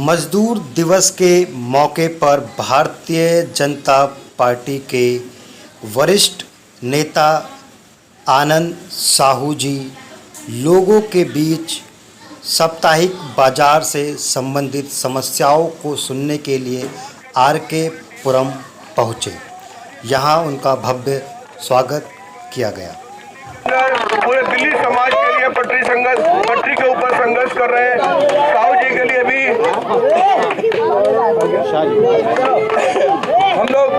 मजदूर दिवस के मौके पर भारतीय जनता पार्टी के वरिष्ठ नेता आनंद साहू जी लोगों के बीच साप्ताहिक बाजार से संबंधित समस्याओं को सुनने के लिए आरके पुरम पहुँचे। यहाँ उनका भव्य स्वागत किया गया। पूरे दिल्ली समाज के लिए पटरी के ऊपर संघर्ष कर रहे हैं। साहू जी के लिए भी हम लोग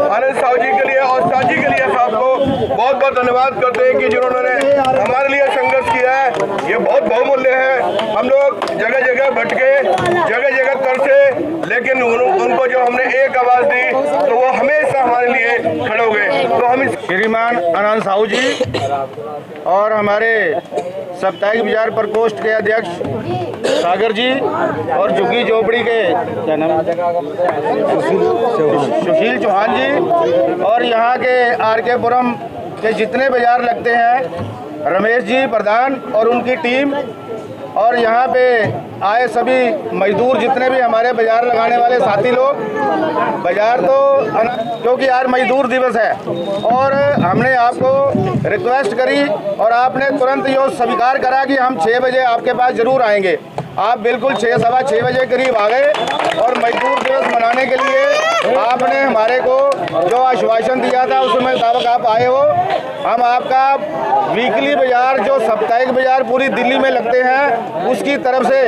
आनंद साहू जी के लिए और शाह जी के लिए साहब को बहुत बहुत धन्यवाद करते हैं कि जिन्होंने हमारे लिए संघर्ष किया है। ये बहुत बहुमूल्य है। हम लोग जगह जगह भटके, जगह जगह तरसे, लेकिन उनको जो हमने एक आवाज दी तो वो हमेशा हमारे लिए खड़े हो गए। तो हम श्रीमान आनंद साहू जी और हमारे साप्ताहिक बाजार प्रकोष्ठ के अध्यक्ष सागर जी और झुग्गी झोपड़ी के क्या नाम सुशील चौहान जी और यहाँ के आरके पुरम के जितने बाजार लगते हैं रमेश जी प्रधान और उनकी टीम और यहाँ पे आए सभी मजदूर जितने भी हमारे बाजार लगाने वाले साथी लोग। बाजार तो क्योंकि यार मजदूर दिवस है और हमने आपको रिक्वेस्ट करी और आपने तुरंत यो स्वीकार करा कि हम 6 बजे आपके पास जरूर आएंगे। आप बिल्कुल 6 सवा 6 बजे करीब आ गए और मजदूर दिवस मनाने के लिए आपने हमारे को जो आश्वासन दिया था उसमें मुताबिक आप आए हो। हम आपका वीकली बाजार जो साप्ताहिक बाजार पूरी दिल्ली में लगते हैं उसकी तरफ से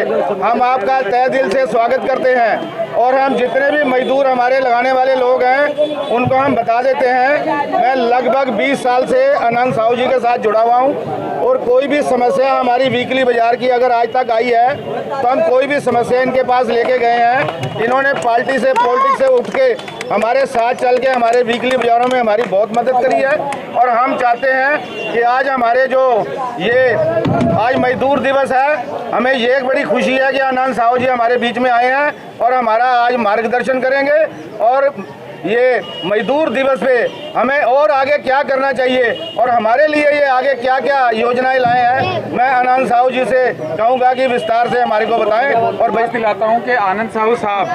हम आपका तहे दिल से स्वागत करते हैं। और हम जितने भी मजदूर हमारे लगाने वाले लोग हैं उनको हम बता देते हैं, मैं लगभग 20 साल से आनंद साहू जी के साथ जुड़ा हुआ हूँ और कोई भी समस्या हमारी वीकली बाजार की अगर आज तक आई है तो हम कोई भी समस्या इनके पास लेके गए हैं। इन्होंने पार्टी से पॉलिटिक्स से उठ के हमारे साथ चल के हमारे वीकली बाजारों में हमारी बहुत मदद करी है। और हम चाहते हैं कि आज हमारे जो ये आज मजदूर दिवस है, हमें ये एक बड़ी खुशी है कि आनंद साहू जी हमारे बीच में आए हैं और हमारा आज मार्गदर्शन करेंगे और ये मजदूर दिवस पे हमें और आगे क्या करना चाहिए और हमारे लिए ये आगे क्या क्या योजनाएं लाए हैं, मैं आनंद साहू जी से कहूँगा कि विस्तार से हमारे को बताएं। और बस दिलाता हूँ कि आनंद साहू साहब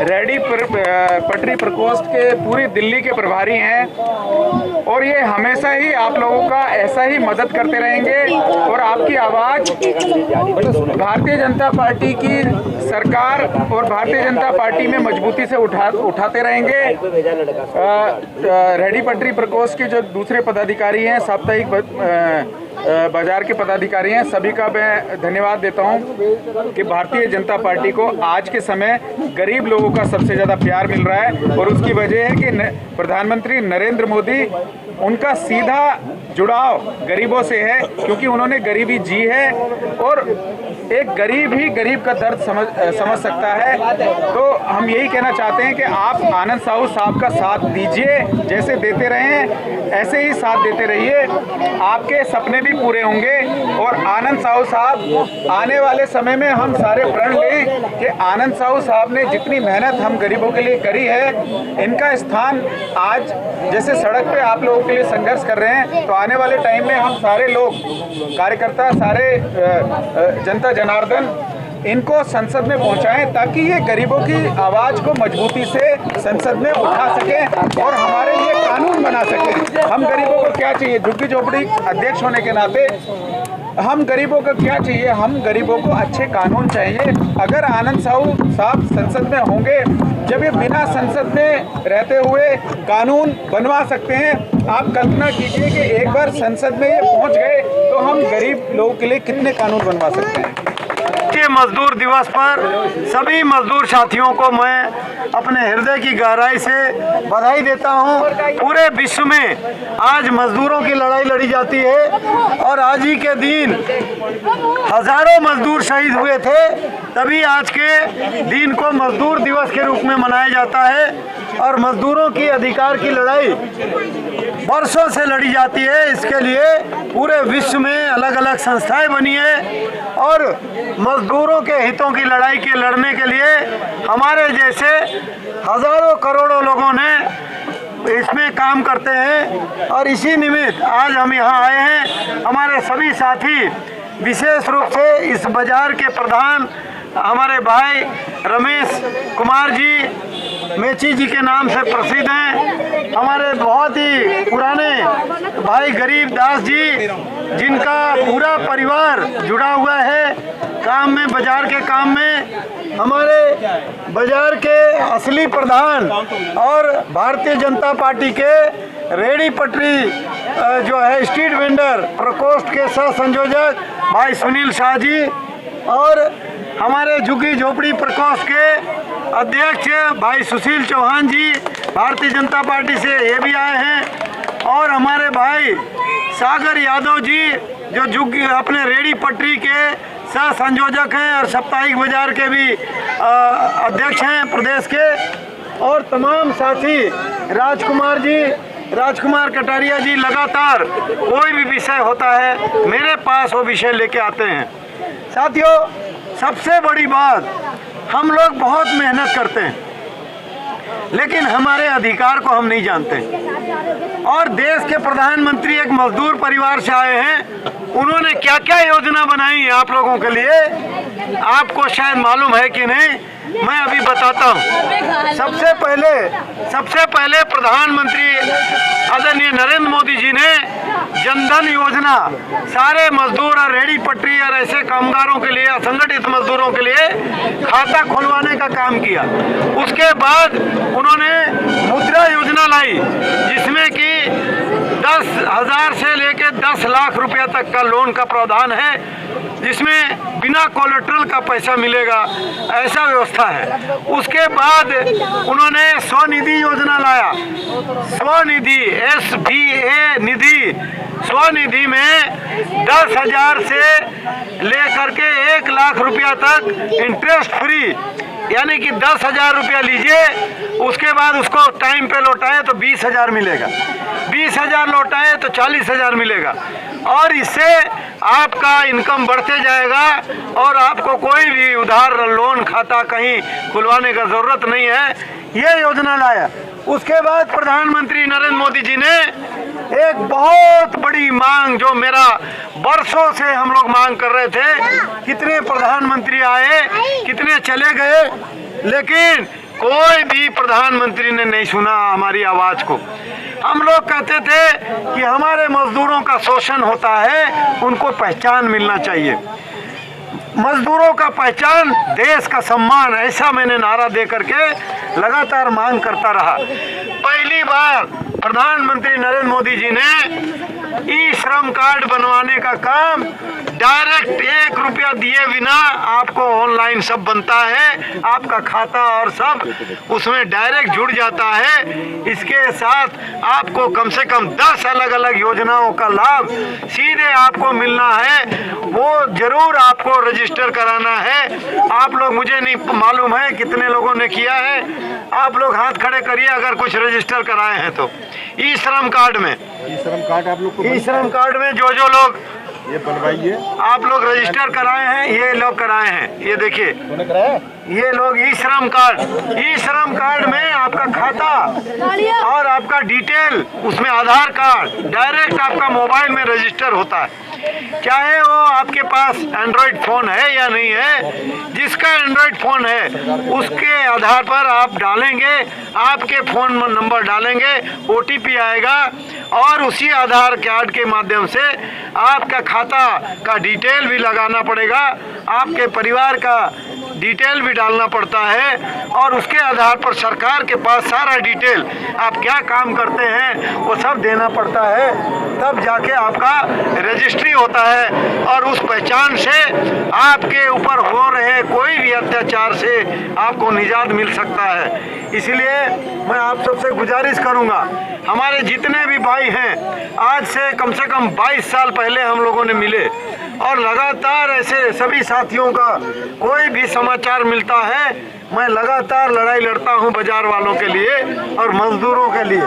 रेडी पटरी प्रकोष्ठ के पूरी दिल्ली के प्रभारी हैं और ये हमेशा ही आप लोगों का ऐसा ही मदद करते रहेंगे और आपकी आवाज़ भारतीय जनता पार्टी की सरकार और भारतीय जनता पार्टी में मजबूती से उठाते रहेंगे। रेडी पटरी प्रकोष्ठ के जो दूसरे पदाधिकारी हैं, साप्ताहिक बाजार के पदाधिकारी हैं, सभी का मैं धन्यवाद देता हूं कि भारतीय जनता पार्टी को आज के समय गरीब लोगों का सबसे ज़्यादा प्यार मिल रहा है और उसकी वजह है कि प्रधानमंत्री नरेंद्र मोदी उनका सीधा जुड़ाव गरीबों से है क्योंकि उन्होंने गरीबी जी है और एक गरीब ही गरीब का दर्द समझ सकता है। तो हम यही कहना चाहते हैं कि आप आनंद साहू साहब का साथ दीजिए, जैसे देते रहे हैं ऐसे ही साथ देते रहिए, आपके सपने भी पूरे होंगे। और आनंद साहू साहब आने वाले समय में हम सारे प्रण लें कि आनंद साहू साहब ने जितनी मेहनत हम गरीबों के लिए करी है, इनका स्थान आज जैसे सड़क पे आप लोगों के लिए संघर्ष कर रहे हैं तो आने वाले टाइम में हम सारे लोग कार्यकर्ता, सारे जनता जनार्दन इनको संसद में पहुंचाएं ताकि ये गरीबों की आवाज़ को मजबूती से संसद में उठा सकें और हमारे लिए कानून बना सकें। हम गरीबों को क्या चाहिए, झुग्गी झोपड़ी अध्यक्ष होने के नाते हम गरीबों को क्या चाहिए, हम गरीबों को अच्छे कानून चाहिए। अगर आनंद साहू साहब संसद में होंगे, जब ये बिना संसद में रहते हुए कानून बनवा सकते हैं, आप कल्पना कीजिए कि एक बार संसद में ये पहुंच गए तो हम गरीब लोगों के लिए कितने कानून बनवा सकते हैं। मजदूर दिवस पर सभी मजदूर साथियों को मैं अपने हृदय की गहराई से बधाई देता हूं। पूरे विश्व में आज मजदूरों की लड़ाई लड़ी जाती है और आज ही के दिन हजारों मजदूर शहीद हुए थे, तभी आज के दिन को मजदूर दिवस के रूप में मनाया जाता है। और मजदूरों की अधिकार की लड़ाई वर्षों से लड़ी जाती है। इसके लिए पूरे विश्व में अलग अलग संस्थाएं बनी है और मजदूरों के हितों की लड़ाई के लड़ने के लिए हमारे जैसे हजारों करोड़ों लोगों ने इसमें काम करते हैं। और इसी निमित्त आज हम यहाँ आए हैं। हमारे सभी साथी विशेष रूप से इस बाजार के प्रधान हमारे भाई रमेश कुमार जी मेची जी के नाम से प्रसिद्ध हैं। हमारे बहुत ही पुराने भाई गरीब दास जी, जिनका पूरा परिवार जुड़ा हुआ है काम में, बाजार के काम में। हमारे बाजार के असली प्रधान और भारतीय जनता पार्टी के रेडी पटरी जो है स्ट्रीट वेंडर प्रकोष्ठ के सह संयोजक भाई सुनील शाह जी, और हमारे झुग्गी झोपड़ी प्रकोष्ठ के अध्यक्ष भाई सुशील चौहान जी भारतीय जनता पार्टी से ये भी आए हैं, और हमारे भाई सागर यादव जी जो झुग्गी अपने रेडी पटरी के सह संयोजक हैं और साप्ताहिक बाजार के भी अध्यक्ष हैं प्रदेश के, और तमाम साथी राजकुमार कटारिया जी लगातार कोई भी विषय होता है मेरे पास वो विषय लेके आते हैं। साथियों, सबसे बड़ी बात, हम लोग बहुत मेहनत करते हैं लेकिन हमारे अधिकार को हम नहीं जानते। और देश के प्रधानमंत्री एक मजदूर परिवार से आए हैं, उन्होंने क्या क्या योजना बनाई है आप लोगों के लिए, आपको शायद मालूम है कि नहीं, मैं अभी बताता हूँ। सबसे पहले प्रधानमंत्री आदरणीय नरेंद्र मोदी जी ने जनधन योजना सारे मजदूर और रेडी पटरी और ऐसे कामगारों के लिए, असंगठित मजदूरों के लिए खाता खुलवाने का काम किया। उसके बाद उन्होंने मुद्रा योजना लाई, जिसमें कि 10,000 से लेकर 10 लाख रुपया तक का लोन का प्रावधान है, जिसमें बिना कोलेट्रल का पैसा मिलेगा, ऐसा व्यवस्था है। उसके बाद उन्होंने स्वनिधि योजना लाया, स्वनिधि SVA निधि, स्वनिधि में 10,000 से लेकर के 1 लाख रुपया तक इंटरेस्ट फ्री, यानी कि 10,000 रुपया लीजिए, उसके बाद उसको टाइम पे लौटाए तो 20,000 मिलेगा, 20,000 लौटाए तो 40,000 मिलेगा, और इससे आपका इनकम बढ़ते जाएगा और आपको कोई भी उधार लोन खाता कहीं खुलवाने का ज़रूरत नहीं है। ये योजना लाया। उसके बाद प्रधानमंत्री नरेंद्र मोदी जी ने एक बहुत बड़ी मांग, जो मेरा बरसों से हम लोग मांग कर रहे थे, कितने प्रधानमंत्री आए, कितने चले गए, लेकिन कोई भी प्रधानमंत्री ने नहीं सुना हमारी आवाज़ को। हम लोग कहते थे कि हमारे मजदूरों का शोषण होता है, उनको पहचान मिलना चाहिए, मजदूरों का पहचान, देश का सम्मान, ऐसा मैंने नारा दे करके लगातार मांग करता रहा। पहली बार प्रधानमंत्री नरेंद्र मोदी जी ने ई श्रम कार्ड बनवाने का काम डायरेक्ट 1 रुपया दिए बिना आपको ऑनलाइन सब बनता है, आपका खाता और सब उसमें डायरेक्ट जुड़ जाता है। इसके साथ आपको कम से कम 10 अलग अलग योजनाओं का लाभ सीधे आपको मिलना है, वो जरूर आपको रजिस्टर कराना है। आप लोग, मुझे नहीं मालूम है कितने लोगों ने किया है, आप लोग हाथ खड़े करिए अगर कुछ रजिस्टर कराए हैं तो। ई श्रम कार्ड में, ई श्रम कार्ड आप लोग को, ई श्रम कार्ड में जो लोग ये बनवाइए, आप लोग रजिस्टर कराए हैं, ये लोग कराए हैं, ये देखिए, ये लोग ई श्रम कार्ड में आपका खाता और आपका डिटेल, उसमें आधार कार्ड डायरेक्ट आपका मोबाइल में रजिस्टर होता है। चाहे वो आपके पास एंड्रॉयड फ़ोन है या नहीं है, जिसका एंड्रॉयड फ़ोन है उसके आधार पर आप डालेंगे, आपके फ़ोन नंबर डालेंगे, OTP आएगा और उसी आधार कार्ड के माध्यम से आपका खाता का डिटेल भी लगाना पड़ेगा, आपके परिवार का डिटेल भी डालना पड़ता है, और उसके आधार पर सरकार के पास सारा डिटेल, आप क्या काम करते हैं वो सब देना पड़ता है, तब जाके आपका रजिस्ट्री होता है। और उस पहचान से आपके ऊपर हो रहे कोई भी अत्याचार से आपको निजात मिल सकता है। इसलिए मैं आप सबसे गुजारिश करूंगा, हमारे जितने भी भाई हैं, आज से कम 22 साल पहले हम लोगों ने मिले, और लगातार ऐसे सभी साथियों का कोई भी समाचार मिलता है, मैं लगातार लड़ाई लड़ता हूं बाजार वालों के लिए और मजदूरों के लिए।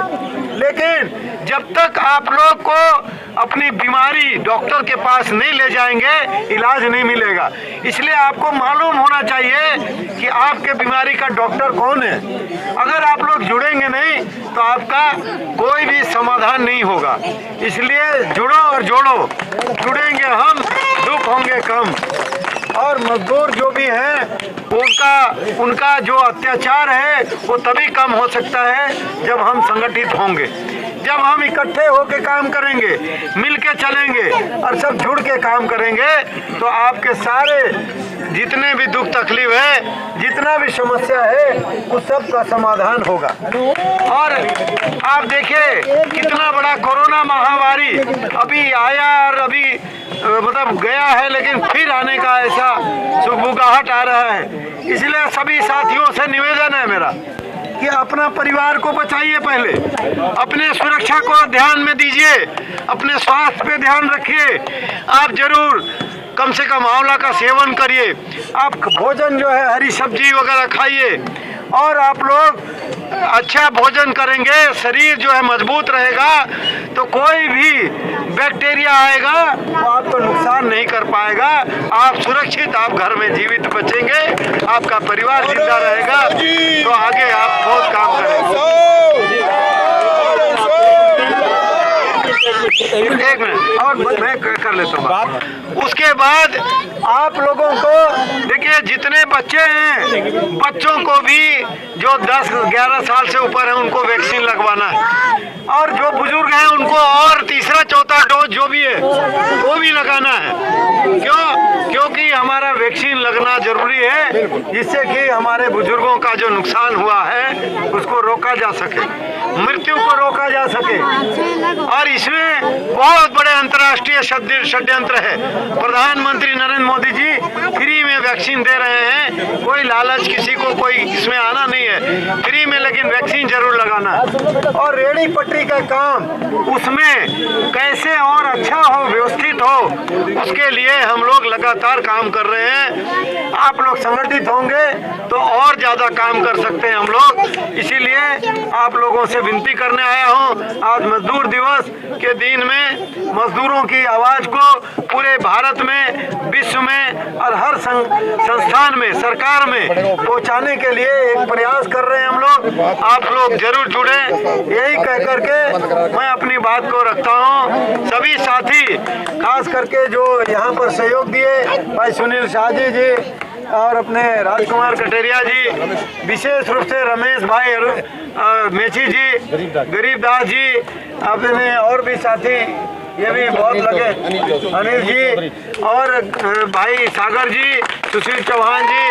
लेकिन जब तक आप लोग को अपनी बीमारी डॉक्टर के पास नहीं ले जाएंगे, इलाज नहीं मिलेगा। इसलिए आपको मालूम होना चाहिए कि आपके बीमारी का डॉक्टर कौन है। अगर आप लोग जुड़ेंगे नहीं तो आपका कोई भी समाधान नहीं होगा। इसलिए जुड़ो और जोड़ो, जुड़ेंगे हम, दुख होंगे कम। और मजदूर जो भी हैं उनका जो अत्याचार है वो तभी कम हो सकता है जब हम संगठित होंगे, जब हम इकट्ठे होकर काम करेंगे, मिल के चलेंगे और सब जुड़ के काम करेंगे तो आपके सारे जितने भी दुख तकलीफ है, जितना भी समस्या है, उस सब का समाधान होगा। और आप देखिए कितना बड़ा कोरोना महामारी अभी आया और अभी मतलब गया है, लेकिन फिर आने का ऐसा सुगबुगाहट आ रहा है। इसलिए सभी साथियों से निवेदन है मेरा कि अपना परिवार को बचाइए, पहले अपने सुरक्षा को ध्यान में दीजिए, अपने स्वास्थ्य पे ध्यान रखिए। आप जरूर कम से कम आंवला का सेवन करिए, आप भोजन जो है हरी सब्जी वगैरह खाइए, और आप लोग अच्छा भोजन करेंगे, शरीर जो है मजबूत रहेगा तो कोई भी बैक्टीरिया आएगा वो आपको नुकसान नहीं कर पाएगा। आप सुरक्षित, आप घर में जीवित बचेंगे, आपका परिवार जिंदा रहेगा तो आगे आप बहुत काम करेंगे। एक मिनट और मैं कर लेता हूँ बात। उसके बाद आप लोगों को देखिए, जितने बच्चे हैं बच्चों को भी जो 10-11 साल से ऊपर है उनको वैक्सीन लगवाना है, और जो बुजुर्ग हैं उनको और तीसरा चौथा डोज जो भी है वो भी लगाना है। क्योंकि हमारा वैक्सीन लगना जरूरी है, जिससे कि हमारे बुजुर्गों का जो नुकसान हुआ है उसको रोका जा सके, मृत्यु को रोका जा सके। और इसमें बहुत बड़े अंतर्राष्ट्रीय षड्यंत्र है। प्रधानमंत्री नरेंद्र मोदी जी फ्री में वैक्सीन दे रहे हैं, कोई लालच किसी को कोई इसमें आना नहीं है, फ्री में लेकिन वैक्सीन जरूर लगाना। और रेहड़ी पटरी का काम उसमें कैसे और अच्छा हो, व्यवस्थित हो, उसके लिए हम लोग लगातार काम कर रहे हैं। आप लोग संगठित होंगे तो और ज्यादा काम कर सकते हैं हम लोग। इसीलिए आप लोगों से विनती करने आया हूं, आज मजदूर दिवस के दिन में मजदूरों की आवाज को पूरे भारत में, विश्व में और हर संस्थान में, सरकार में पहुंचाने के लिए एक प्रयास कर रहे हैं हम लोग। आप लोग जरूर जुड़े, यही कह करके मैं अपनी बात को रखता हूं। सभी साथी खास करके जो यहाँ पर सहयोग दिए, भाई सुनील शाह जी और अपने राजकुमार कटेरिया जी, विशेष रूप से रमेश भाई मेची जी, गरीबदास जी, अपने और भी साथी ये भी बहुत लगे, अनिल जी और भाई सागर जी, सुशील चौहान जी,